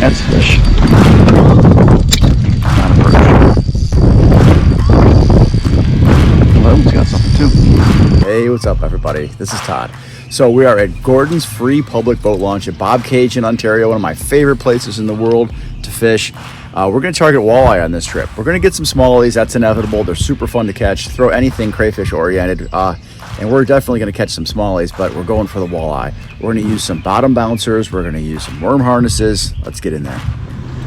That's a fish. Not a perch. Well, he's got something too. Hey, what's up everybody? This is Todd. So we are at Gordon's free public boat launch at Bobcaygeon, Ontario, one of my favorite places in the world to fish. We're going to target walleye on this trip. We're going to get some smallies, that's inevitable. They're super fun to catch. Throw anything crayfish oriented. And we're definitely going to catch some smallies, but we're going for the walleye. We're going to use some bottom bouncers. We're going to use some worm harnesses. Let's get in there.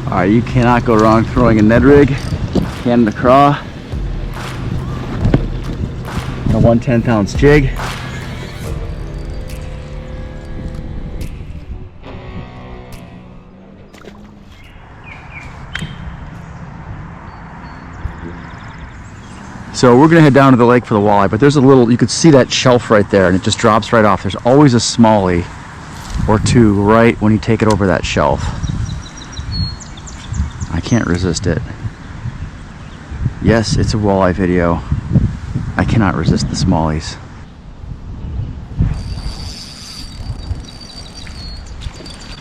All right, you cannot go wrong throwing a Ned rig, Canada Craw, and a 1/10 ounce jig. So we're gonna head down to the lake for the walleye, but there's a little, you could see that shelf right there and it just drops right off. There's always a smallie or two right when you take it over that shelf. I can't resist it. Yes, it's a walleye video. I cannot resist the smallies.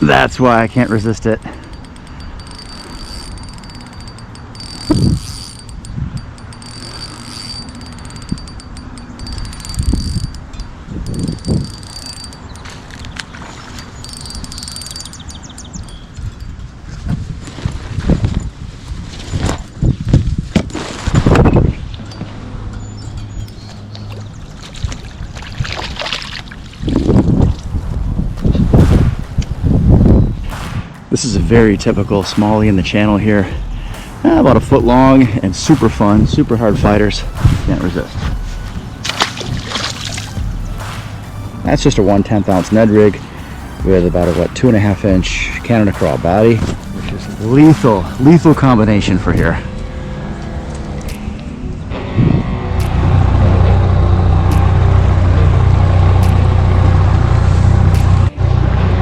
That's why I can't resist it. This is a very typical smallie in the channel here. About a foot long and super fun, super hard fighters. Can't resist. That's just a 1/10 ounce Ned rig with about a 2.5 inch Canada Craw body, which is lethal combination for here.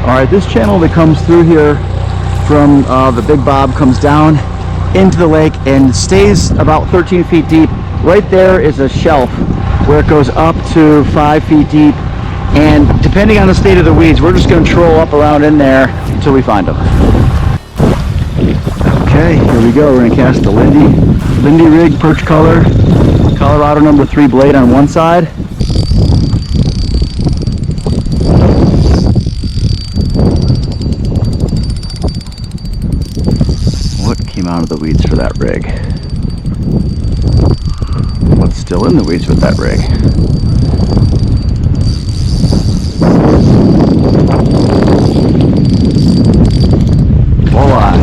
All right, this channel that comes through here from the Big Bob comes down into the lake and stays about 13 feet deep. Right there is a shelf where it goes up to 5 feet deep, and depending on the state of the weeds, we're just going to troll up around in there until we find them. Okay, here we go. We're going to cast the Lindy rig, perch color, Colorado number 3 blade on one side. Came out of the weeds for that rig. What's still in the weeds with that rig? Walleye.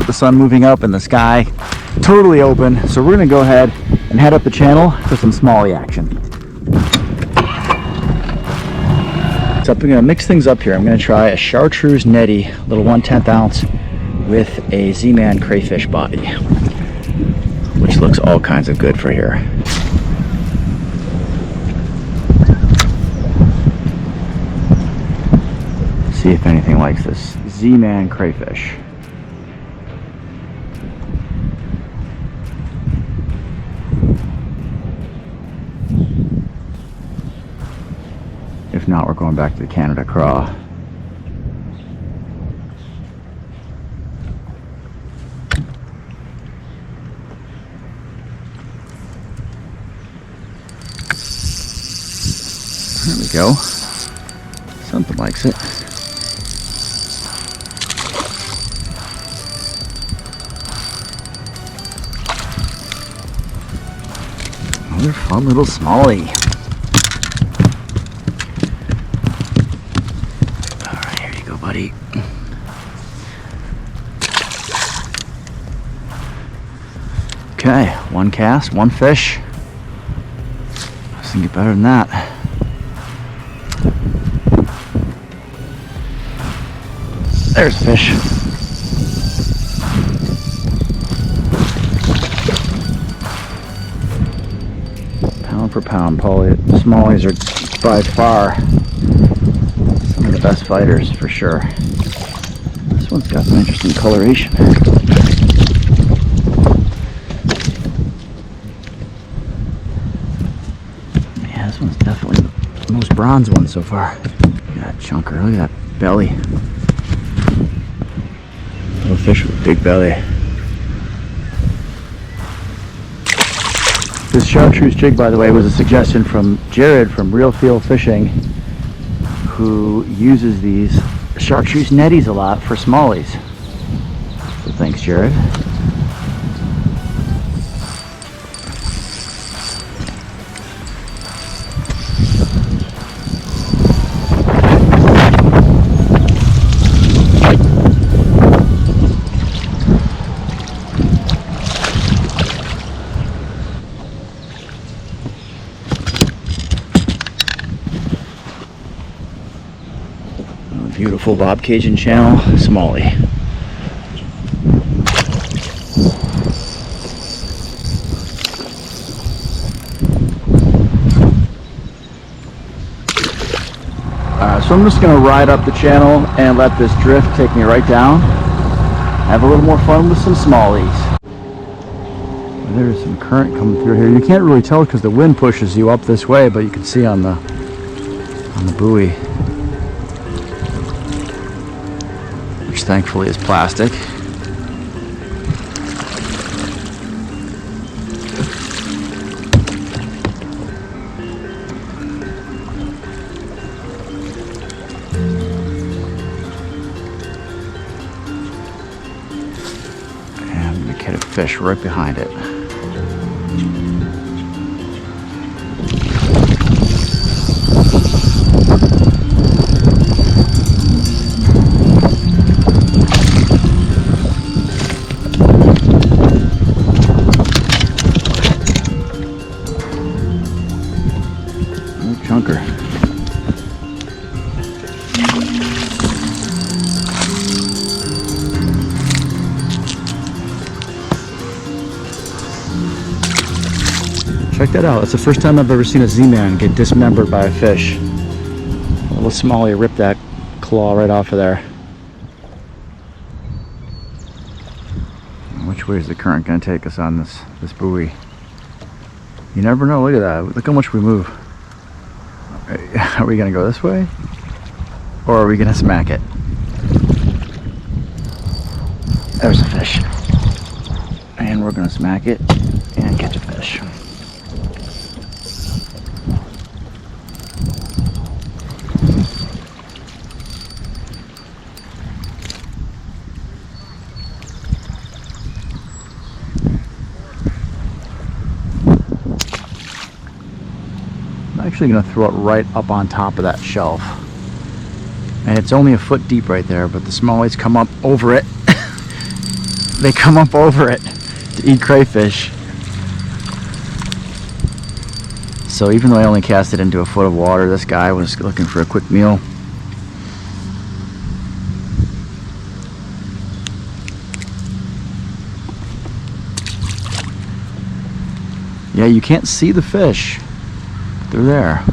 The sun moving up in the sky, totally open, so we're going to go ahead and head up the channel for some smallie action. So I'm going to mix things up here. I'm going to try a Chartreuse netty, little 1/10 ounce with a Z-Man crayfish body, which looks all kinds of good for here. See if anything likes this Z-Man crayfish. If not, we're going back to the Canada Craw. There we go. Something likes it. Another fun little smallie. Buddy. Okay, one cast, one fish. Doesn't get better than that. There's a fish. Pound for pound, smallies are by far some of the best fighters for sure. This one's got some interesting coloration. bronze ones so far. Look at that chunker, look at that belly. Little fish with a big belly. This Chartreuse jig, by the way, was a suggestion from Jared from Real Feel Fishing, who uses these Chartreuse netties a lot for Smallies. So thanks, Jared. Beautiful Bob Cajun channel, Smallie. So I'm just going to ride up the channel and let this drift take me right down. Have a little more fun with some Smallies. There's some current coming through here. You can't really tell because the wind pushes you up this way, but you can see on the buoy, which thankfully is plastic. And I'm going to catch a fish right behind it. Chunker. Check that out. That's the first time I've ever seen a Z-Man get dismembered by a fish. A little Smallie ripped that claw right off of there. Which way is the current going to take us on this buoy? You never know. Look at that. Look how much we move. Are we going to go this way? Or are we going to smack it? There's a fish. And we're going to smack it and catch a fish. I'm actually going to throw it right up on top of that shelf. And it's only a foot deep right there, but the Smallies come up over it. They come up over it to eat crayfish. So even though I only cast it into a foot of water, this guy was looking for a quick meal. Yeah, you can't see the fish. They're there.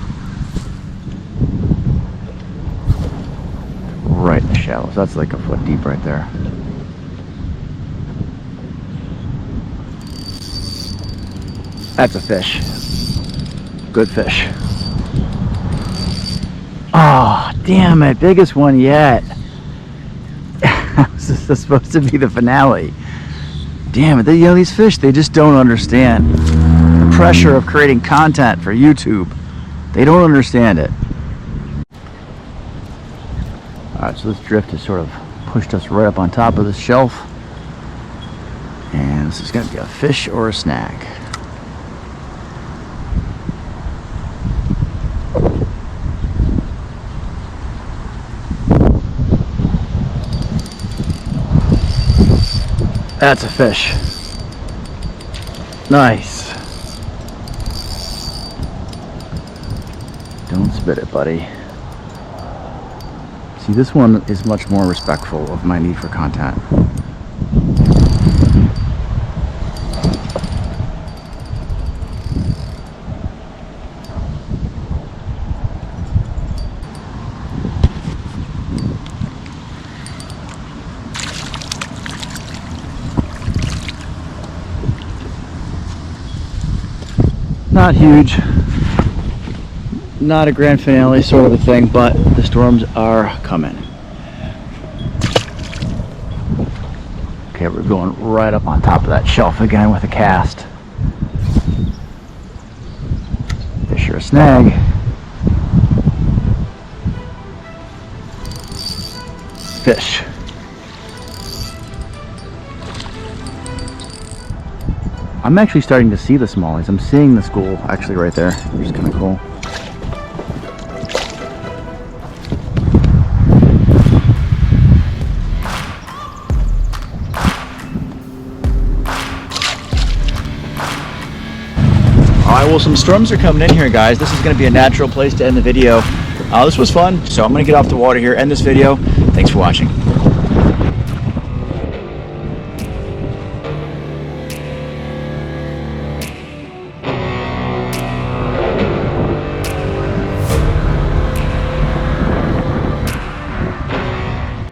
Right in the shallows. That's like a foot deep right there. That's a fish. Good fish. Oh, damn it. Biggest one yet. This is supposed to be the finale. Damn it. You know, these fish, they just don't understand the pressure of creating content for YouTube. They don't understand it. Alright, so this drift has sort of pushed us right up on top of this shelf. And this is going to be a fish or a snag. That's a fish. Nice. Don't spit it, buddy. See, this one is much more respectful of my need for content. Not huge. not a grand finale sort of a thing, but the storms are coming. Okay, we're going right up on top of that shelf again with a cast. Fish or a snag. Fish. I'm actually starting to see the smallies. I'm seeing the school actually right there, which is kind of cool. Alright, well, some storms are coming in here, guys. This is going to be a natural place to end the video. This was fun, so I'm going to get off the water here, end this video. Thanks for watching.